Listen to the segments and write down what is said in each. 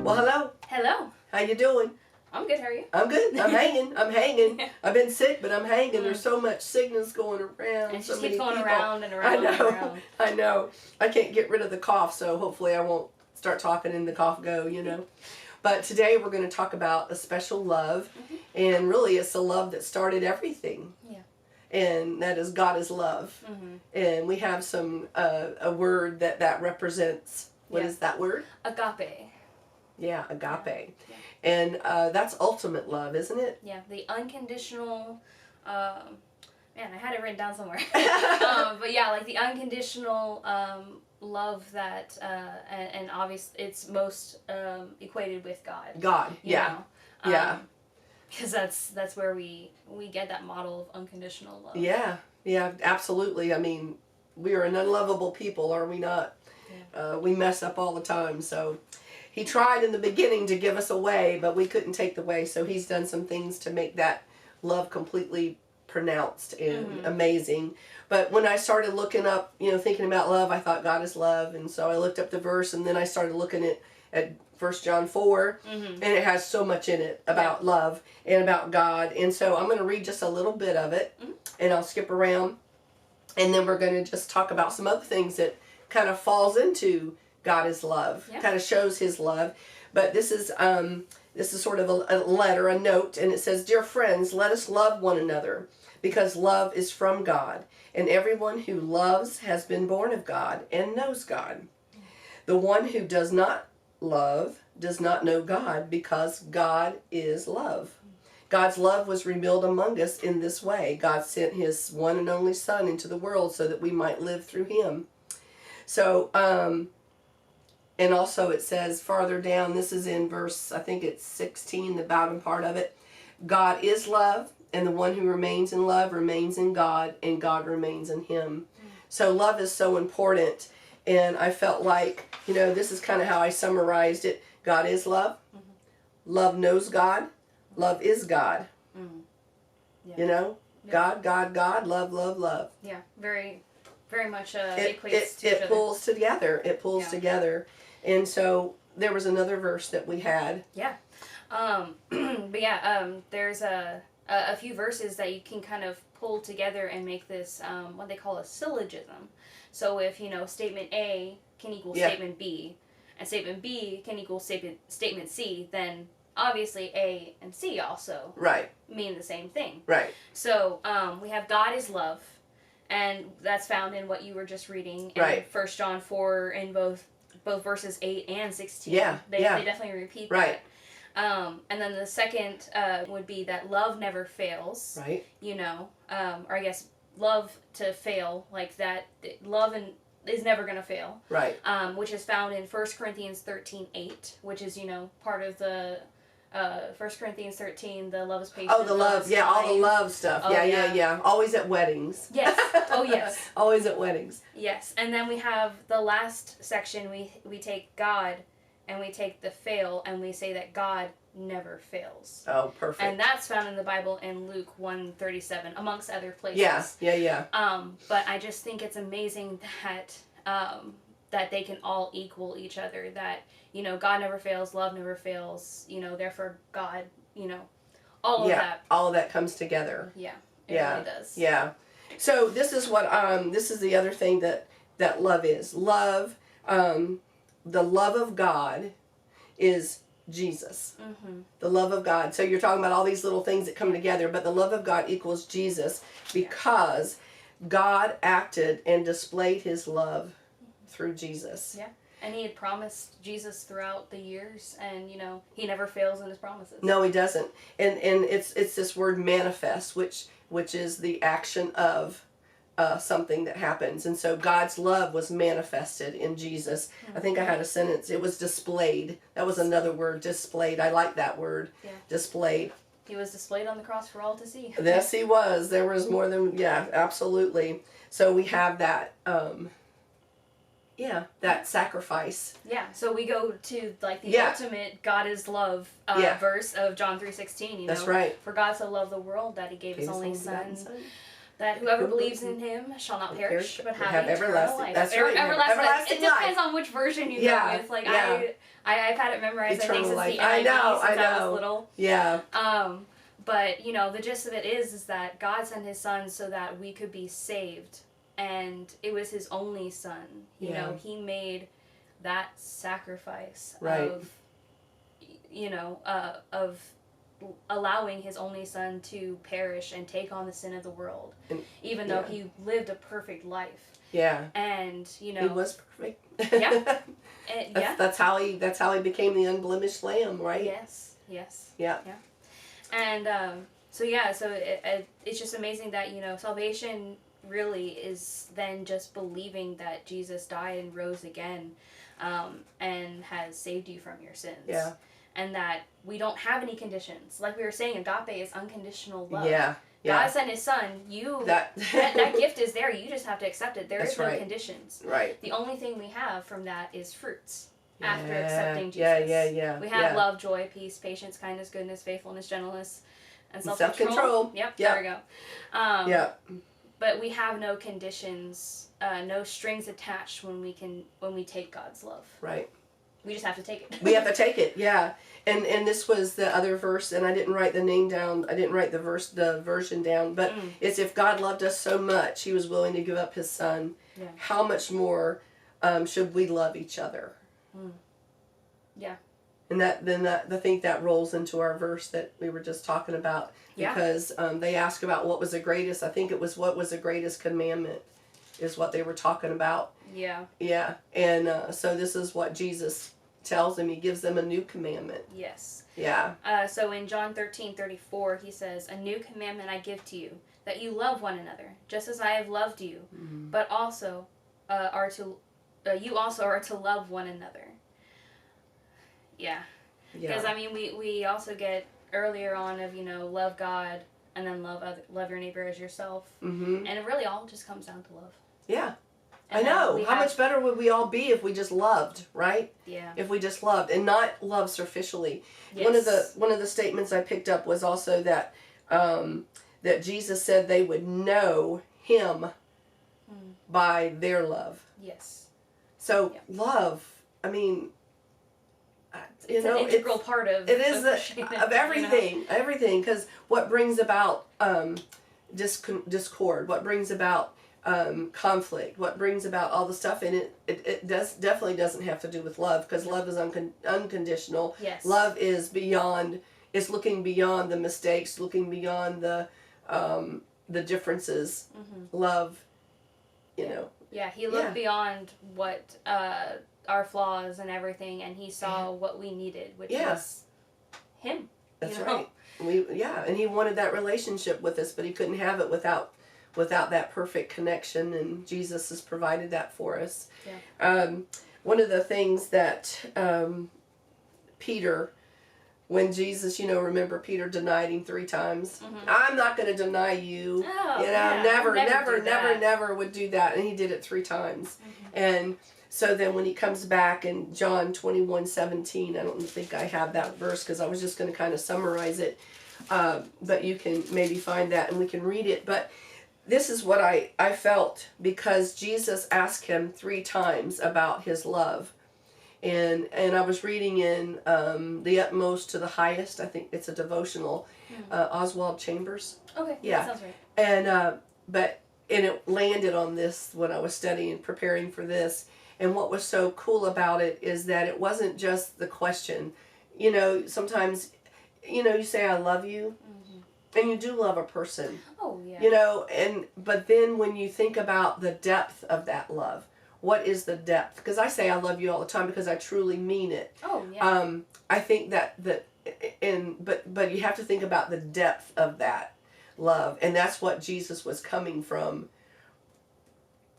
Well, hello. Hello. How you doing? I'm good. How are you? I'm good. I'm hanging. I'm hanging. I've been sick, but I'm hanging. There's so much sickness going around. And it so just many keeps going people. around and around. I know. And around. I know. I can't get rid of the cough, so hopefully I won't start talking and the cough go, you know. But today we're going to talk about a special love, and really it's a love that started everything. Yeah. And that is God is love. And we have some a word that represents. What is that word? Agape. Yeah, agape. Yeah. And that's ultimate love, isn't it? Yeah, the unconditional, man, I had it written down somewhere. But yeah, like the unconditional love that, and obviously it's most equated with God. God, yeah. Yeah. Because that's where we get that model of unconditional love. Yeah, yeah, absolutely. I mean, we are an unlovable people, are we not? Yeah. We mess up all the time, so... He tried in the beginning to give us a way, but we couldn't take the way, so he's done some things to make that love completely pronounced and amazing. But when I started looking up, thinking about love, I thought God is love, and so I looked up the verse, and then I started looking at 1 John 4, and it has so much in it about love and about God. And so I'm going to read just a little bit of it, and I'll skip around, and then we're going to just talk about some other things that kind of falls into God is love, kind of shows his love. But this is sort of a letter, a note, and it says, "Dear friends, let us love one another, because love is from God, and everyone who loves has been born of God and knows God. The one who does not love does not know God, because God is love. God's love was revealed among us in this way. God sent his one and only Son into the world so that we might live through him." So, and also it says farther down, this is in verse, I think it's 16, the bottom part of it. God is love, and the one who remains in love remains in God, and God remains in him. So love is so important, and I felt like, this is kind of how I summarized it. God is love. Love knows God. Love is God. Yeah. God, God, God, love, love, love. Yeah, very, very much it equates to each other. pulls together. It pulls together. And so there was another verse that we had. Yeah. But yeah, there's a few verses that you can kind of pull together and make this, what they call a syllogism. So if, statement A can equal statement B, and statement B can equal statement C, then obviously A and C also mean the same thing. Right. So we have God is love, and that's found in what you were just reading in 1 John 4 in both verses 8 and 16. They definitely repeat that. And then the second would be that love never fails. Right. Or I guess love to fail, like that love is never going to fail. Right. Which is found in 1 Corinthians 13:8, which is, part of the 1 Corinthians 13, the love is patient. Oh, the love, all the love stuff. Oh, yeah. Always at weddings. Yes. Oh, yes. Always at weddings. Yes. And then we have the last section, we take God and we take the fail and we say that God never fails. Oh, perfect. And that's found in the Bible in Luke 1:37, amongst other places. Yeah. But I just think it's amazing that they can all equal each other, that, God never fails, love never fails, therefore God, all of that. All of that comes together. Yeah, it really does. Yeah. So this is what, this is the other thing that love is. Love, the love of God is Jesus. The love of God. So you're talking about all these little things that come together, but the love of God equals Jesus, because God acted and displayed his love through Jesus. Yeah. And he had promised Jesus throughout the years, and he never fails in his promises. No, he doesn't. And it's this word manifest, which is the action of something that happens. And so God's love was manifested in Jesus. I think I had a sentence. It was displayed. That was another word, displayed. I like that word. Yeah. Displayed. He was displayed on the cross for all to see. Yes, he was. There was more than, absolutely. So we have that, that sacrifice. Yeah, so we go to the ultimate God is love verse of John 3:16. That's right. For God so loved the world that he gave his only Son, That whoever believes in him shall not perish, but have eternal everlasting life. That's right. Everlasting. It depends on which version you go with. Like I've had it memorized. Eternal I think since life. the NIV since I was little. Yeah. But the gist of it is that God sent His Son so that we could be saved, and it was His only Son. You know, He made that sacrifice of allowing His only Son to perish and take on the sin of the world, even though He lived a perfect life. Yeah. And He was perfect. Yeah. That's how he became the unblemished lamb, right? Yes. Yeah. And so it's just amazing that salvation really is then just believing that Jesus died and rose again, and has saved you from your sins. Yeah. And that we don't have any conditions. Like we were saying, agape is unconditional love. Yeah. God sent His Son. That gift is there. You just have to accept it. There is no conditions. Right. The only thing we have from that is fruits. After accepting Jesus. Yeah. We have love, joy, peace, patience, kindness, goodness, faithfulness, gentleness, and self-control. Yep, there we go. Yeah. But we have no conditions, no strings attached when we take God's love. Right. We just have to take it. We have to take it, yeah. And this was the other verse, and I didn't write the name down. I didn't write the version down, but it's if God loved us so much, He was willing to give up His Son. Yeah. How much more should we love each other? Yeah. And I think that rolls into our verse that we were just talking about, because they ask about what was the greatest. I think it was what was the greatest commandment, is what they were talking about. Yeah. Yeah. And so this is what Jesus tells them. He gives them a new commandment. Yes. Yeah. So in John 13:34, He says, "A new commandment I give to you, that you love one another, just as I have loved you, but also you also are to love one another." Yeah. Because we also get earlier on of love God and then love your neighbor as yourself, and it really all just comes down to love. Yeah. And I know. How much better would we all be if we just loved, right? Yeah. If we just loved and not love superficially. Yes. One of the statements I picked up was also that that Jesus said they would know Him by their love. Yes. So love, I mean, it's an integral part of it is of everything, everything. Because what brings about discord, what brings about conflict, what brings about all the stuff in it definitely doesn't have to do with love, because love is unconditional. Yes. Love is beyond. It's looking beyond the mistakes, looking beyond the differences. Love, you know. Yeah, He looked beyond what our flaws and everything, and He saw what we needed, which was Him. That's right. And He wanted that relationship with us, but He couldn't have it without that perfect connection, and Jesus has provided that for us. Yeah. One of the things that Peter, when Jesus, remember Peter denied Him 3 times. I'm not going to deny you. Oh, Never would do that, and He did it 3 times. And so then when He comes back in John 21:17, I don't think I have that verse because I was just going to kind of summarize it, but you can maybe find that and we can read it. But this is what I felt, because Jesus asked Him 3 times about His love. And I was reading in The Utmost to the Highest. I think it's a devotional, Oswald Chambers. Okay, yeah, that sounds right. And and it landed on this when I was studying, preparing for this. And what was so cool about it is that it wasn't just the question. Sometimes, you say I love you, and you do love a person. Oh yeah. But then when you think about the depth of that love. What is the depth? Because I say I love you all the time because I truly mean it. Oh yeah. I think but you have to think about the depth of that love, and that's what Jesus was coming from.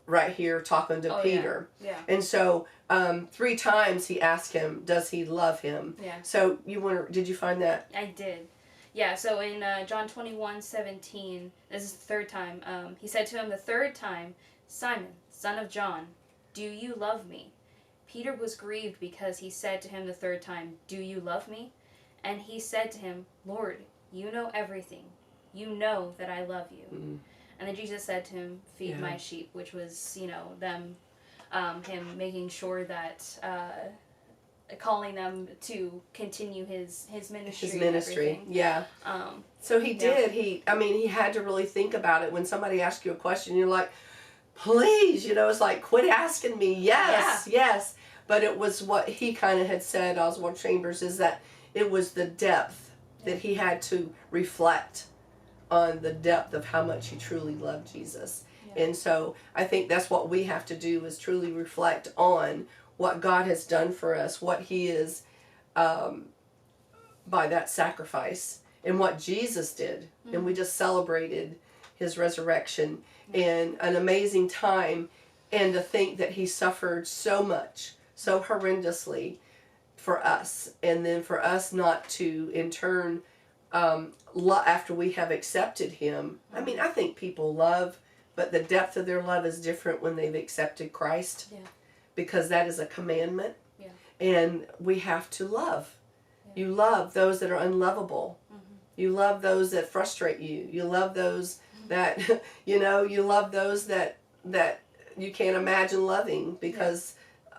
Right here, talking to Peter. Yeah. And so 3 times He asked him, "Does he love him?" Yeah. So did you find that? I did. Yeah. So in John 21:17, this is the 3rd time. He said to him the 3rd time, "Simon, son of John, do you love me?" Peter was grieved because He said to him the 3rd time, "Do you love me?" And He said to Him, "Lord, you know everything. You know that I love you." And then Jesus said to him, feed Yeah. my sheep, which was, them, him making sure that, calling them to continue his ministry. His ministry, and everything. yeah. So he did. He had to really think about it. When somebody asks you a question, you're like, please, it's like, quit asking me. Yes, yes. But it was what he kind of had said, Oswald Chambers, is that it was the depth that he had to reflect on, the depth of how much he truly loved Jesus. Yeah. And so I think that's what we have to do, is truly reflect on what God has done for us, what he is, by that sacrifice, and what Jesus did. And we just celebrated his resurrection and an amazing time, and to think that he suffered so much, so horrendously for us, and then for us not to in turn, after we have accepted him. I mean, I think people love, but the depth of their love is different when they've accepted Christ. Yeah. Because that is a commandment. Yeah. And we have to love. Yeah. You love those that are unlovable. You love those that frustrate you. You love those that, you love those that you can't imagine loving, because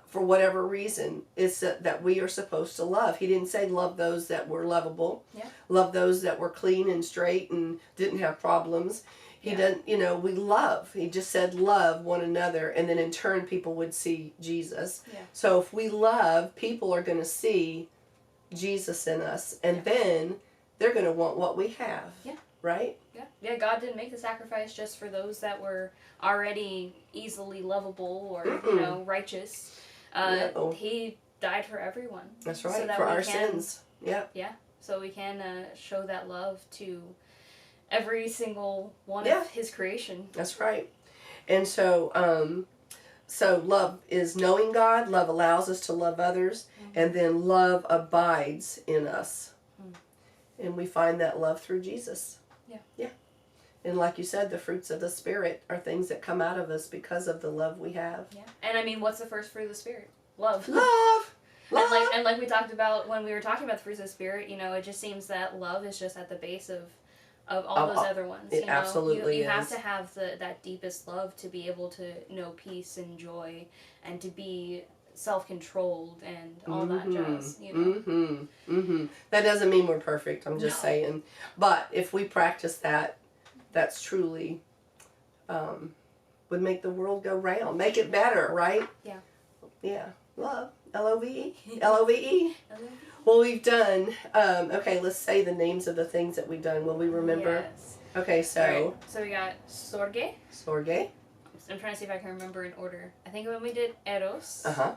for whatever reason, it's that we are supposed to love. He didn't say love those that were lovable. Yeah. Love those that were clean and straight and didn't have problems. He doesn't, we love. He just said love one another, and then in turn people would see Jesus. Yeah. So if we love, people are going to see Jesus in us, and then they're going to want what we have. Yeah. Right? Yeah. Yeah, God didn't make the sacrifice just for those that were already easily lovable or, righteous. No. He died for everyone. That's right, so that for our sins. Yeah. Yeah. So we can show that love to every single one of his creation. That's right. And so so love is knowing God. Love allows us to love others. And then love abides in us. And we find that love through Jesus. Yeah. Yeah. And like you said, the fruits of the Spirit are things that come out of us because of the love we have. Yeah. And I mean, what's the first fruit of the Spirit? Love. Love. Love. And like we talked about when we were talking about the fruits of the Spirit, it just seems that love is just at the base of all those other ones. It absolutely you is. have to have that deepest love to be able to know peace and joy, and to be self-controlled and all that jazz. That doesn't mean we're perfect. I'm just saying. But if we practice that, that's truly would make the world go round, make it better, right? Yeah. Yeah. Love. L-O-V-E. L-O-V-E. Well, we've done, okay, let's say the names of the things that we've done. Will we remember? Yes. Okay, so. Right. So we got Sorge. Sorge. I'm trying to see if I can remember in order. I think when we did Eros. Uh-huh.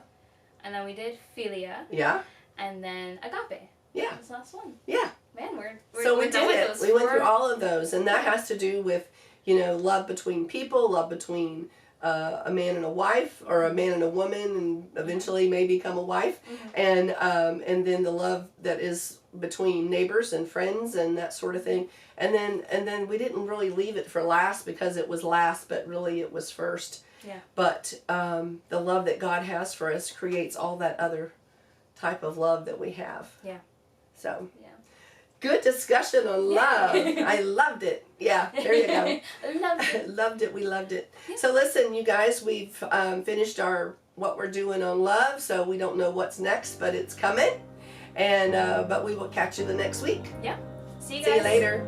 And then we did Philia. Yeah. And then Agape. Yeah. That's the last one. Yeah. Man, we're so we did it. We went through all of those. And that Yeah. has to do with, love between people, love between a man and a wife, or a man and a woman, and eventually may become a wife, and then the love that is between neighbors and friends and that sort of thing, and then we didn't really leave it for last because it was last, but really it was first. Yeah. But the love that God has for us creates all that other type of love that we have. Yeah. So. Yeah. Good discussion on love. I loved it. Yeah, there you go. Loved it. Loved it. We loved it. Yeah. So listen, you guys, we've finished what we're doing on love. So we don't know what's next, but it's coming. And but we will catch you the next week. Yeah. See you guys. See you later.